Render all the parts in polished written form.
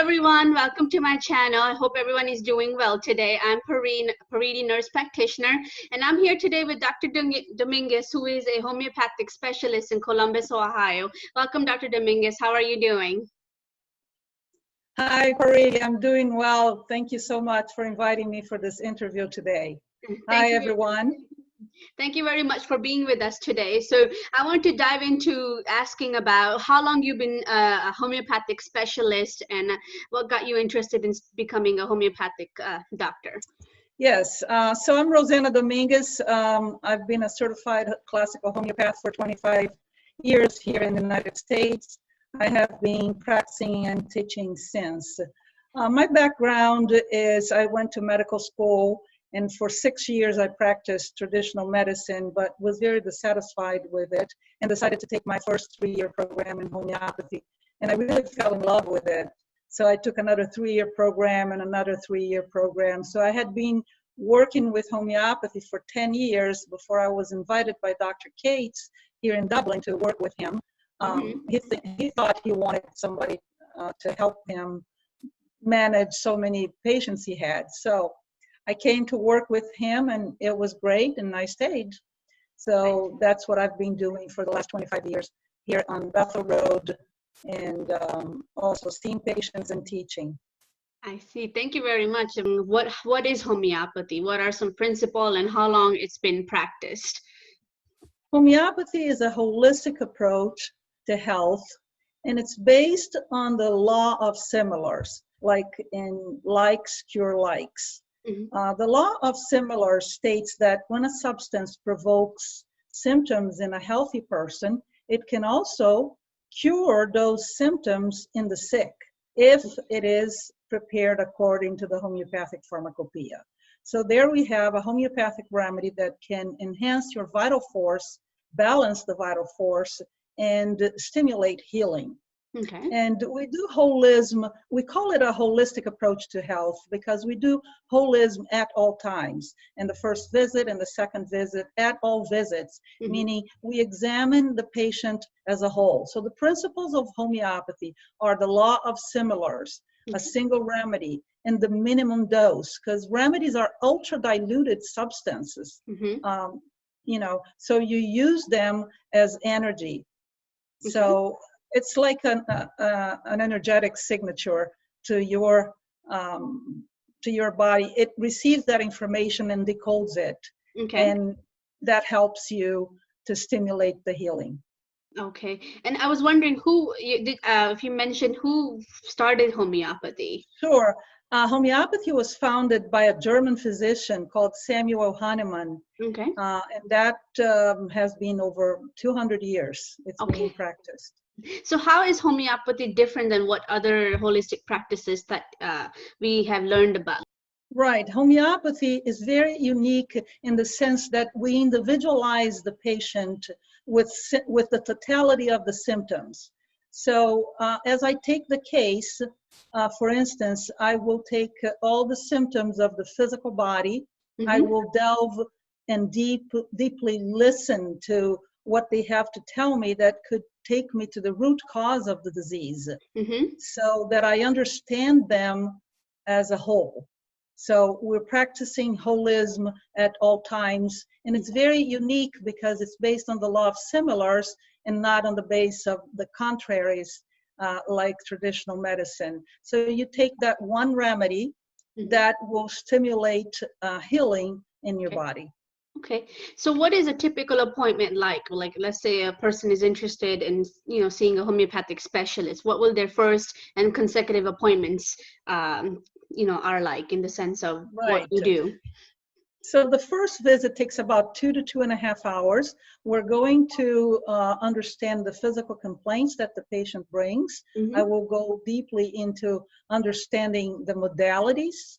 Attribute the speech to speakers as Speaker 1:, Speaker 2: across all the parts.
Speaker 1: everyone, welcome to my channel. I hope everyone is doing well today. I'm Paridi, nurse practitioner, and I'm here today with Dr. Domingues, who is a homeopathic specialist in Columbus, Ohio. Welcome, Dr. Domingues. How are you doing?
Speaker 2: Hi, Paridi. I'm doing well. Thank you so much for inviting me for this interview today. Hi, everyone.
Speaker 1: Thank you very much for being with us today. So I want to dive into asking about how long you've been a homeopathic specialist and what got you interested in becoming a homeopathic doctor.
Speaker 2: Yes, so I'm Rosanna Domingues. I've been a certified classical homeopath for 25 years here in the United States. I have been practicing and teaching since. My background is I went to medical school, and for 6 years I practiced traditional medicine, but was very dissatisfied with it and decided to take my first 3-year program in homeopathy. And I really fell in love with it. So I took another 3-year program and another 3-year program. So I had been working with homeopathy for 10 years before I was invited by Dr. Cates here in Dublin to work with him. He thought he wanted somebody to help him manage so many patients he had. So I came to work with him, and it was great, and I stayed. So that's what I've been doing for the last 25 years here on Bethel Road, and also seeing patients and teaching.
Speaker 1: I see. Thank you very much. What is homeopathy? What are some principles and how long it's been practiced?
Speaker 2: Homeopathy is a holistic approach to health, and it's based on the law of similars, like in likes cure likes. The law of similars states that when a substance provokes symptoms in a healthy person, it can also cure those symptoms in the sick if it is prepared according to the homeopathic pharmacopoeia. So there we have a homeopathic remedy that can enhance your vital force, balance the vital force, and stimulate healing.
Speaker 1: Okay.
Speaker 2: And we do holism, we call it a holistic approach to health because we do holism at all times. In the first visit and the second visit, at all visits, meaning we examine the patient as a whole. So the principles of homeopathy are the law of similars, a single remedy, and the minimum dose, because remedies are ultra diluted substances. You know, so you use them as energy. So it's like an energetic signature to your body. It receives that information and decodes it, and that helps you to stimulate the healing.
Speaker 1: Okay, and I was wondering who you did. If you mentioned who started homeopathy.
Speaker 2: Sure, homeopathy was founded by a German physician called Samuel Hahnemann.
Speaker 1: Okay,
Speaker 2: and that has been over 200 years. It's being practiced.
Speaker 1: So how is homeopathy different than what other holistic practices that we have learned about?
Speaker 2: Right. Homeopathy is very unique in the sense that we individualize the patient with the totality of the symptoms. So as I take the case, for instance, I will take all the symptoms of the physical body. I will delve and deeply listen to what they have to tell me that could take me to the root cause of the disease, so that I understand them as a whole. So we're practicing holism at all times, and it's very unique because it's based on the law of similars and not on the base of the contraries like traditional medicine. So you take that one remedy that will stimulate healing in your body.
Speaker 1: Okay, so what is a typical appointment like? Like, let's say a person is interested in, seeing a homeopathic specialist. What will their first and consecutive appointments, are like in the sense of what you do?
Speaker 2: So the first visit takes about 2 to 2.5 hours. We're going to understand the physical complaints that the patient brings. I will go deeply into understanding the modalities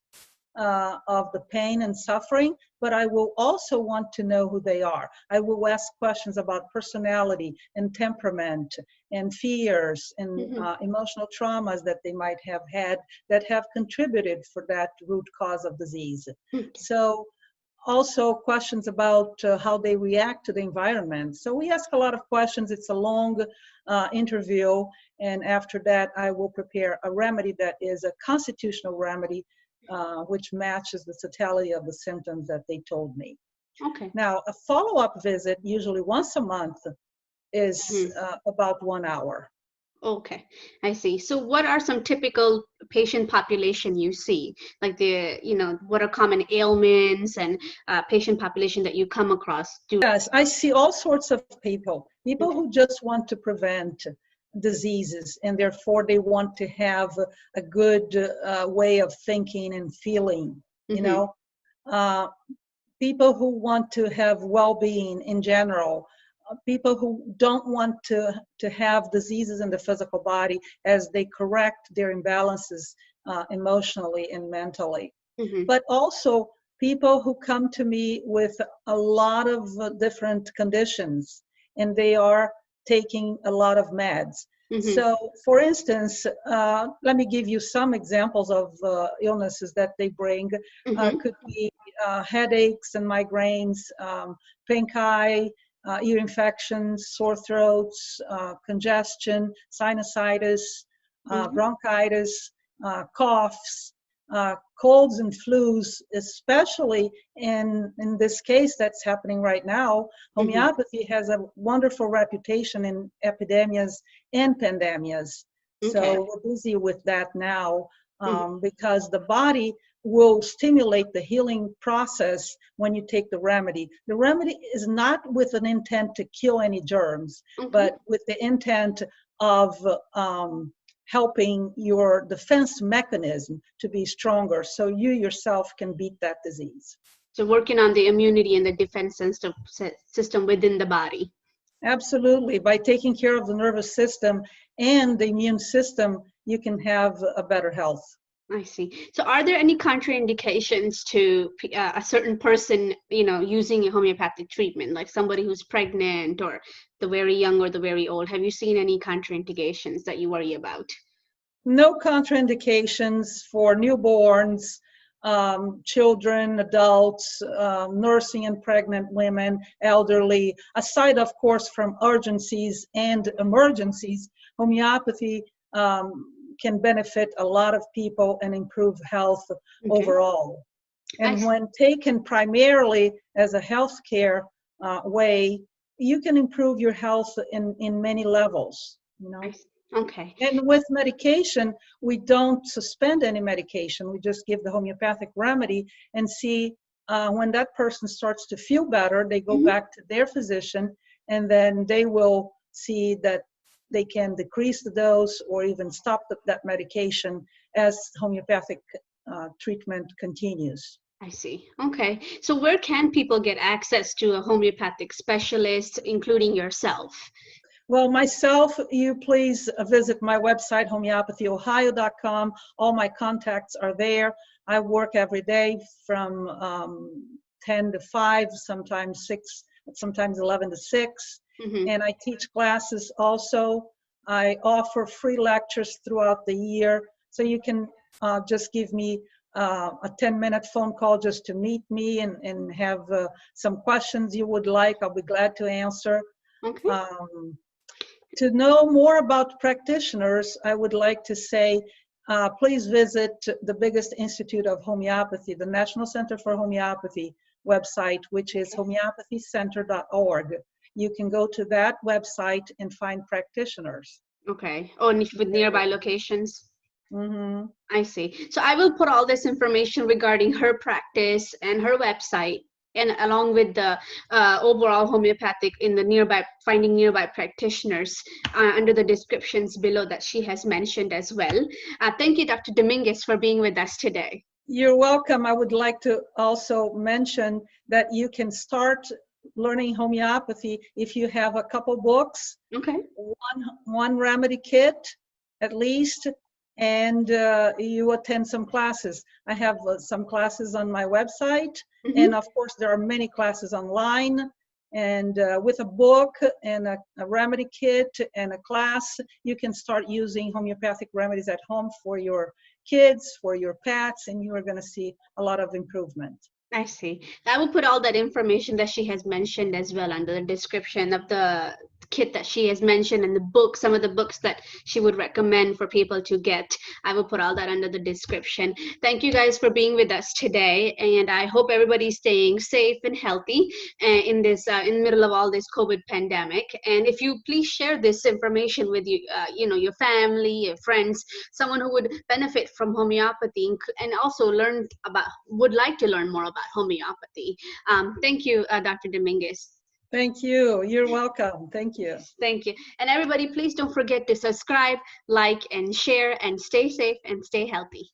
Speaker 2: of the pain and suffering, but I will also want to know who they are. I will ask questions about personality and temperament and fears and emotional traumas that they might have had that have contributed for that root cause of disease. So also questions about how they react to the environment. So we ask a lot of questions. It's a long interview, and after that I will prepare a remedy that is a constitutional remedy which matches the totality of the symptoms that they told me.
Speaker 1: Okay.
Speaker 2: Now, a follow-up visit, usually once a month, is about 1 hour.
Speaker 1: Okay, I see. So what are some typical patient population you see? Like what are common ailments and patient population that you come across?
Speaker 2: Yes, I see all sorts of people who just want to prevent diseases, and therefore they want to have a good way of thinking and feeling, you know. People who want to have well-being in general, people who don't want to have diseases in the physical body as they correct their imbalances emotionally and mentally. But also people who come to me with a lot of different conditions, and they are taking a lot of meds. So, for instance, let me give you some examples of illnesses that they bring. Could be headaches and migraines, pink eye, ear infections, sore throats, congestion, sinusitis, bronchitis, coughs, colds and flus, especially in this case that's happening right now. Homeopathy has a wonderful reputation in epidemias and pandemias. So we're busy with that now because the body will stimulate the healing process when you take the remedy. The remedy is not with an intent to kill any germs, but with the intent of helping your defense mechanism to be stronger so you yourself can beat that disease.
Speaker 1: So working on the immunity and the defense system within the body.
Speaker 2: Absolutely. By taking care of the nervous system and the immune system, you can have a better health.
Speaker 1: I see. So are there any contraindications to a certain person, using a homeopathic treatment, like somebody who's pregnant or the very young or the very old? Have you seen any contraindications that you worry about?
Speaker 2: No contraindications for newborns, children, adults, nursing and pregnant women, elderly, aside, of course, from urgencies and emergencies. Homeopathy can benefit a lot of people and improve health overall. And when taken primarily as a healthcare way, you can improve your health in many levels,
Speaker 1: Okay.
Speaker 2: And with medication, we don't suspend any medication. We just give the homeopathic remedy and see when that person starts to feel better, they go back to their physician, and then they will see that they can decrease the dose or even stop that medication as homeopathic treatment continues.
Speaker 1: I see. Okay. So where can people get access to a homeopathic specialist, including yourself?
Speaker 2: Well, myself, you please visit my website, homeopatyohio.com. All my contacts are there. I work every day from 10 to 5, sometimes 6, sometimes 11 to 6. And I teach classes also. I offer free lectures throughout the year. So you can just give me a 10-minute phone call just to meet me and have some questions you would like. I'll be glad to answer. To know more about practitioners, I would like to say, please visit the biggest institute of homeopathy, the National Center for Homeopathy website, which is homeopathycenter.org. You can go to that website and find practitioners.
Speaker 1: Okay. Oh, and with nearby locations? I see. So I will put all this information regarding her practice and her website, and along with the overall homeopathic in the finding nearby practitioners under the descriptions below that she has mentioned as well. Thank you, Dr. Domingues, for being with us today.
Speaker 2: You're welcome. I would like to also mention that you can start learning homeopathy if you have a couple books, one remedy kit at least, and you attend some classes. I have some classes on my website, and of course there are many classes online, and with a book and a remedy kit and a class, you can start using homeopathic remedies at home for your kids, for your pets, and you are going to see a lot of improvement.
Speaker 1: I see. I will put all that information that she has mentioned as well under the description of the kit that she has mentioned, and the book, some of the books that she would recommend for people to get. I will put all that under the description. Thank you guys for being with us today, and I hope everybody's staying safe and healthy in this in the middle of all this COVID pandemic. And if you please share this information with you, your family, your friends, someone who would benefit from homeopathy and also would like to learn more about homeopathy. Thank you, Dr. Domingues.
Speaker 2: Thank you. You're welcome. Thank you.
Speaker 1: Thank you. And everybody, please don't forget to subscribe, like, and share, and stay safe and stay healthy.